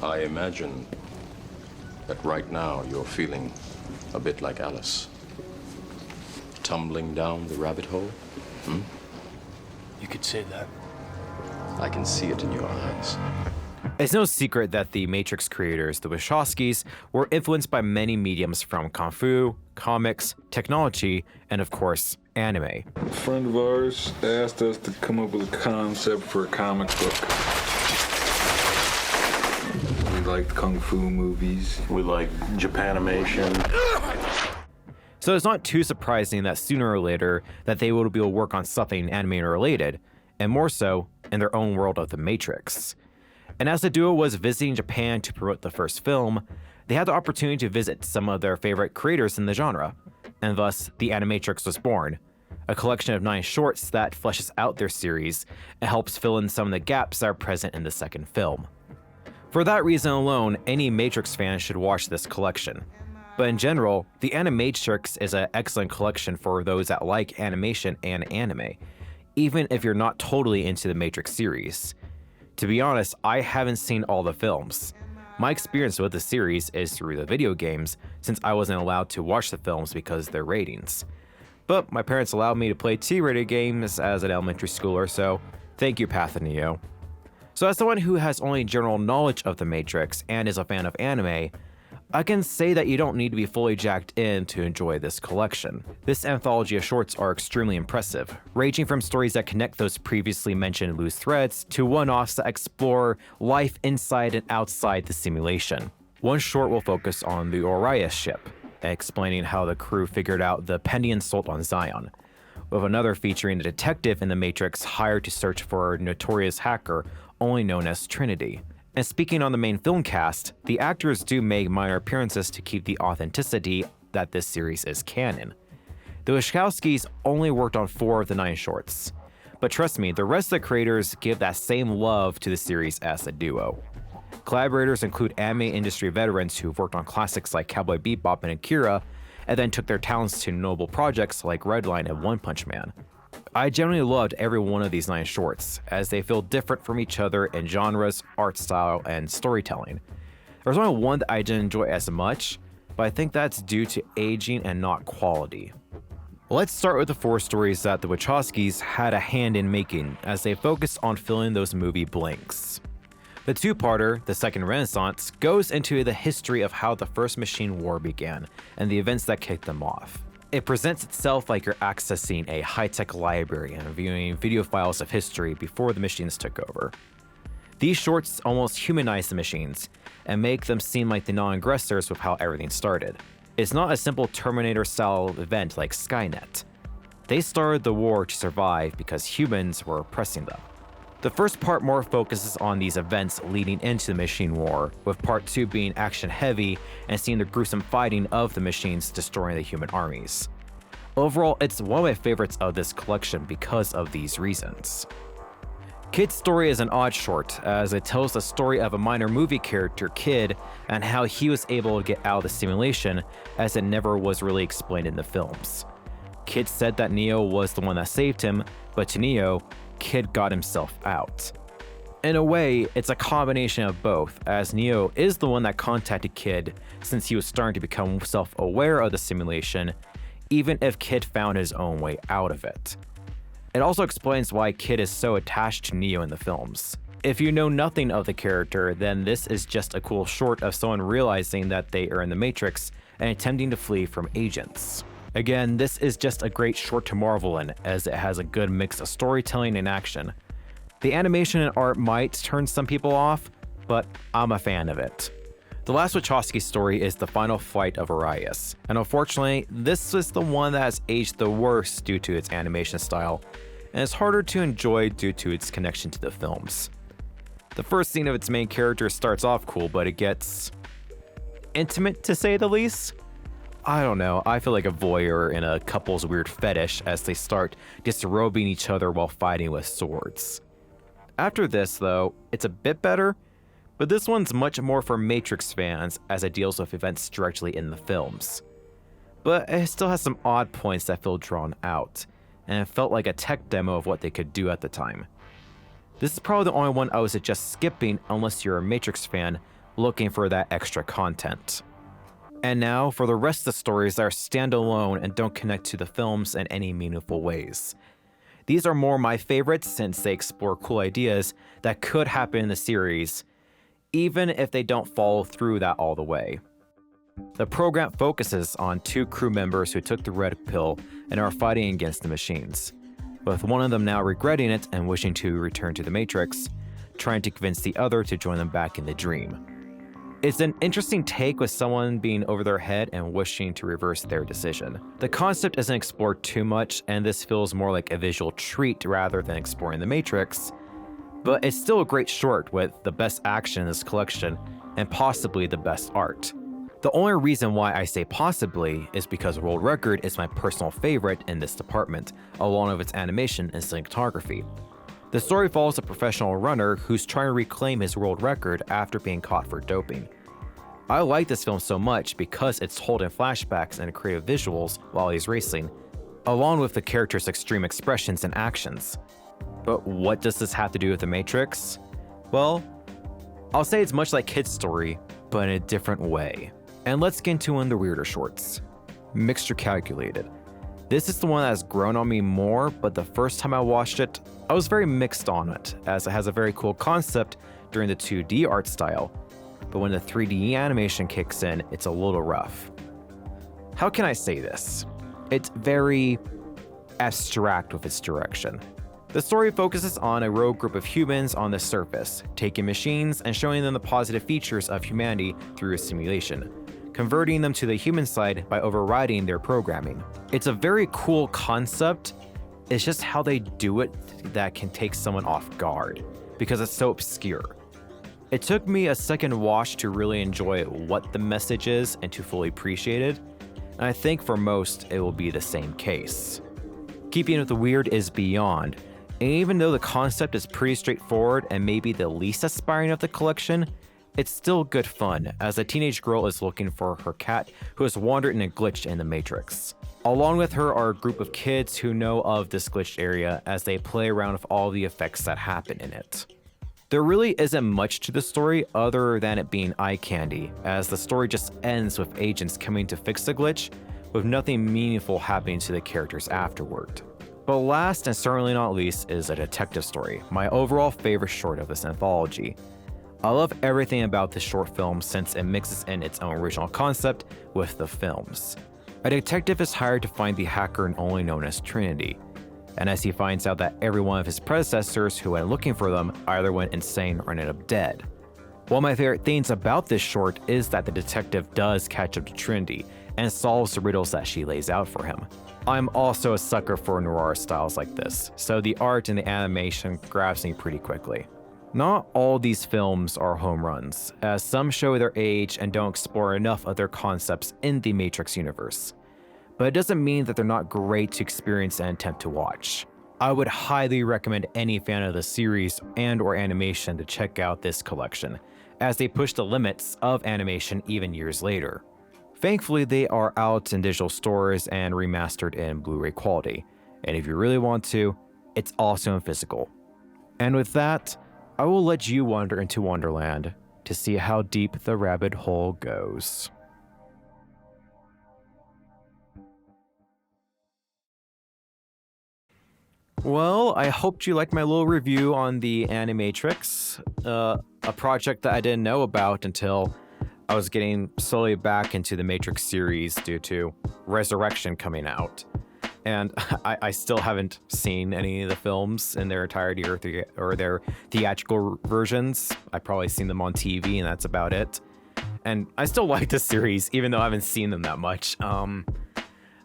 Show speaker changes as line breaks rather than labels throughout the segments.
I imagine that right now you're feeling a bit like Alice. Tumbling down the rabbit hole?
You could say that.
I can see it in your eyes.
It's no secret that the Matrix creators, the Wachowskis, were influenced by many mediums from kung fu, comics, technology, and of course, anime.
A friend of ours asked us to come up with a concept for a comic book. We like kung fu movies.
We like Japanimation.
So it's not too surprising that sooner or later that they will be able to work on something anime related, and more so in their own world of the Matrix. And as the duo was visiting Japan to promote the first film, they had the opportunity to visit some of their favorite creators in the genre, and thus the Animatrix was born, a collection of 9 shorts that fleshes out their series and helps fill in some of the gaps that are present in the second film. For that reason alone, any Matrix fan should watch this collection. But in general, the Animatrix is an excellent collection for those that like animation and anime, even if you're not totally into the Matrix series. To be honest, I haven't seen all the films. My experience with the series is through the video games, since I wasn't allowed to watch the films because of their ratings. But my parents allowed me to play T-rated games as an elementary schooler, so thank you, Path and Neo. So as someone who has only general knowledge of the Matrix and is a fan of anime, I can say that you don't need to be fully jacked in to enjoy this collection. This anthology of shorts are extremely impressive, ranging from stories that connect those previously mentioned loose threads to one-offs that explore life inside and outside the simulation. One short will focus on the Orias ship, explaining how the crew figured out the pending assault on Zion, with another featuring a detective in the Matrix hired to search for a notorious hacker only known as Trinity. And speaking on the main film cast, the actors do make minor appearances to keep the authenticity that this series is canon. The Wachowskis only worked on 4 of the 9 shorts, but trust me, the rest of the creators give that same love to the series as a duo. Collaborators include anime industry veterans who've worked on classics like Cowboy Bebop and Akira, and then took their talents to notable projects like Redline and One Punch Man. I generally loved every one of these 9 shorts, as they feel different from each other in genres, art style, and storytelling. There's only one that I didn't enjoy as much, but I think that's due to aging and not quality. Let's start with the 4 stories that the Wachowskis had a hand in making, as they focused on filling those movie blanks. The 2-parter, The Second Renaissance, goes into the history of how the first machine war began, and the events that kicked them off. It presents itself like you're accessing a high-tech library and viewing video files of history before the machines took over. These shorts almost humanize the machines and make them seem like the non-aggressors with how everything started. It's not a simple Terminator-style event like Skynet. They started the war to survive because humans were oppressing them. The first part more focuses on these events leading into the machine war, with part 2 being action-heavy and seeing the gruesome fighting of the machines destroying the human armies. Overall, it's one of my favorites of this collection because of these reasons. Kid's story is an odd short, as it tells the story of a minor movie character, Kid, and how he was able to get out of the simulation, as it never was really explained in the films. Kid said that Neo was the one that saved him, but to Neo, Kid got himself out. In a way, it's a combination of both, as Neo is the one that contacted Kid since he was starting to become self-aware of the simulation, even if Kid found his own way out of it. It also explains why Kid is so attached to Neo in the films. If you know nothing of the character, then this is just a cool short of someone realizing that they are in the Matrix and attempting to flee from agents. Again, this is just a great short to marvel in, as it has a good mix of storytelling and action. The animation and art might turn some people off, but I'm a fan of it. The last Wachowski story is The Final Flight of Orias, and unfortunately, this is the one that has aged the worst due to its animation style, and is harder to enjoy due to its connection to the films. The first scene of its main character starts off cool, but it gets intimate to say the least. I don't know, I feel like a voyeur in a couple's weird fetish as they start disrobing each other while fighting with swords. After this though, it's a bit better, but this one's much more for Matrix fans as it deals with events directly in the films. But it still has some odd points that feel drawn out, and it felt like a tech demo of what they could do at the time. This is probably the only one I would suggest skipping unless you're a Matrix fan, looking for that extra content. And now for the rest of the stories that are standalone and don't connect to the films in any meaningful ways. These are more my favorites since they explore cool ideas that could happen in the series, even if they don't follow through that all the way. The program focuses on 2 crew members who took the red pill and are fighting against the machines, with one of them now regretting it and wishing to return to the Matrix, trying to convince the other to join them back in the dream. It's an interesting take with someone being over their head and wishing to reverse their decision. The concept isn't explored too much, and this feels more like a visual treat rather than exploring the Matrix, but it's still a great short with the best action in this collection and possibly the best art. The only reason why I say possibly is because World Record is my personal favorite in this department, along with its animation and cinematography. The story follows a professional runner who's trying to reclaim his world record after being caught for doping. I like this film so much because it's told in flashbacks and creative visuals while he's racing, along with the character's extreme expressions and actions. But what does this have to do with The Matrix? Well, I'll say it's much like Kid's Story, but in a different way. And let's get into one of the weirder shorts. Matriculated. This is the one that has grown on me more, but the first time I watched it, I was very mixed on it, as it has a very cool concept during the 2D art style, but when the 3D animation kicks in, it's a little rough. How can I say this? It's very abstract with its direction. The story focuses on a rogue group of humans on the surface, taking machines and showing them the positive features of humanity through a simulation, converting them to the human side by overriding their programming. It's a very cool concept. It's just how they do it that can take someone off guard, because it's so obscure. It took me a second watch to really enjoy what the message is and to fully appreciate it, and I think for most it will be the same case. Keeping with the weird is beyond, and even though the concept is pretty straightforward and maybe the least aspiring of the collection, it's still good fun, as a teenage girl is looking for her cat who has wandered in a glitch in the Matrix. Along with her are a group of kids who know of this glitched area as they play around with all the effects that happen in it. There really isn't much to the story other than it being eye candy, as the story just ends with agents coming to fix the glitch, with nothing meaningful happening to the characters afterward. But last and certainly not least is a detective story, my overall favorite short of this anthology. I love everything about this short film since it mixes in its own original concept with the films. A detective is hired to find the hacker only known as Trinity, and as he finds out that every one of his predecessors who went looking for them either went insane or ended up dead. One of my favorite things about this short is that the detective does catch up to Trinity and solves the riddles that she lays out for him. I'm also a sucker for noir styles like this, so the art and the animation grabs me pretty quickly. Not all these films are home runs, as some show their age and don't explore enough of their concepts in the Matrix universe. But it doesn't mean that they're not great to experience and attempt to watch. I would highly recommend any fan of the series and/or animation to check out this collection, as they push the limits of animation even years later. Thankfully, they are out in digital stores and remastered in Blu-ray quality, and if you really want to, it's also in physical. And with that, I will let you wander into Wonderland to see how deep the rabbit hole goes. Well, I hoped you liked my little review on the Animatrix, a project that I didn't know about until I was getting slowly back into the Matrix series due to Resurrection coming out. And I still haven't seen any of the films in their entirety or their theatrical versions. I've probably seen them on TV and that's about it. And I still like the series, even though I haven't seen them that much.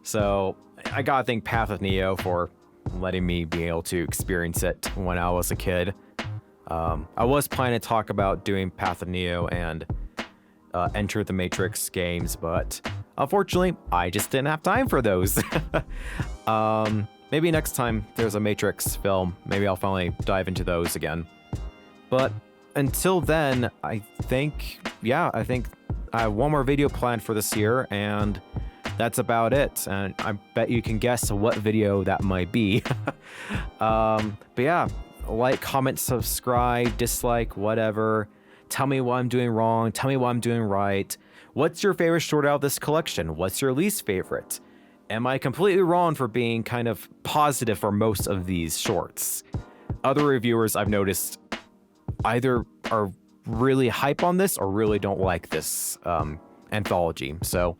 So I gotta thank Path of Neo for letting me be able to experience it when I was a kid. I was planning to talk about doing Path of Neo and Enter the Matrix games, but unfortunately, I just didn't have time for those. Maybe next time there's a Matrix film, maybe I'll finally dive into those again. But until then, I think I have one more video planned for this year, and that's about it. And I bet you can guess what video that might be. But yeah, like, comment, subscribe, dislike, whatever. Tell me what I'm doing wrong. Tell me what I'm doing right. What's your favorite short out of this collection? What's your least favorite? Am I completely wrong for being kind of positive for most of these shorts? Other reviewers I've noticed either are really hype on this or really don't like this anthology. So,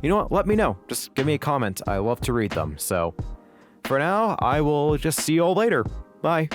you know what? Let me know. Just give me a comment. I love to read them. So, for now, I will just see you all later. Bye.